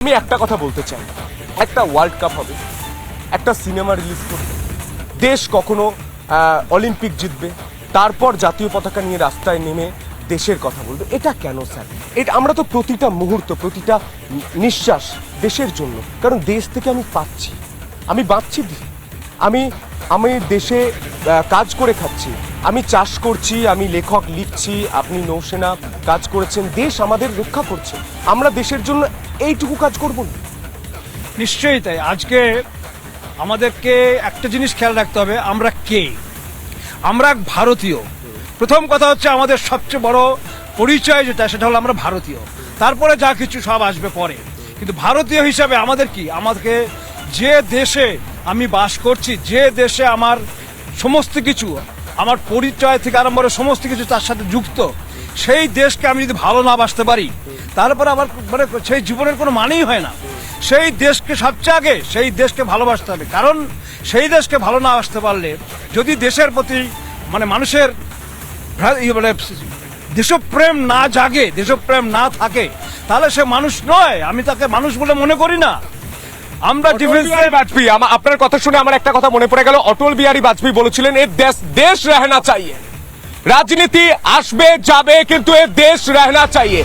আমি একটা কথা বলতে চাই, একটা ওয়ার্ল্ড কাপ হবে, একটা সিনেমা রিলিজ করবে, দেশ কখনো অলিম্পিক জিতবে, তারপর জাতীয় পতাকা নিয়ে রাস্তায় নেমে দেশের কথা বলবে। এটা কেন স্যার? এটা আমরা তো প্রতিটা মুহূর্ত, প্রতিটা নিঃশ্বাস দেশের জন্য, কারণ দেশ থেকে আমি পাচ্ছি, আমি বাঁচছি, আমি আমি দেশে কাজ করে খাচ্ছি, আমি চাষ করছি, আমি লেখক লিখছি, আপনি নৌসেনা কাজ করেছেন, দেশ আমাদের রক্ষা করছে, আমরা দেশের জন্য এইটুকু কাজ করব না? নিশ্চয়ই তাই। আজকে আমাদেরকে একটা জিনিস খেয়াল রাখতে হবে, আমরা কে? আমরা ভারতীয়। প্রথম কথা হচ্ছে আমাদের সবচেয়ে বড় পরিচয় যেটা, সেটা হলো আমরা ভারতীয়। তারপরে যা কিছু সব আসবে পরে। কিন্তু ভারতীয় হিসাবে আমাদের কি, আমাদেরকে যে দেশে আমি বাস করছি, যে দেশে আমার সমস্ত কিছু, আমার পরিচয় থেকে আরম্ভ করে সমস্ত কিছু তার সাথে যুক্ত, সেই দেশকে আমি যদি ভালো না বাসতে পারি, তারপরে আমার মানে সেই জীবনের কোনো মানেই হয় না। সেই দেশকে সবচেয়ে আগে সেই দেশকে ভালোবাসতে হবে, কারণ সেই দেশকে ভালো না বাসতে পারলে, যদি দেশের প্রতি মানে মানুষের মানে দেশপ্রেম না জাগে, দেশপ্রেম না থাকে, তাহলে সে মানুষ নয়। আমি তাকে মানুষ বলে মনে করি না। আমরা বাজপেয়ী, আপনার কথা শুনে আমার একটা কথা মনে পড়ে গেল। অটল বিহারী বাজপেয়ী বলেছিলেন, এ দেশ দেশ রহনা চাইয়ে। রাজনীতি আসবে যাবে, কিন্তু এ দেশ রহনা চাইয়ে।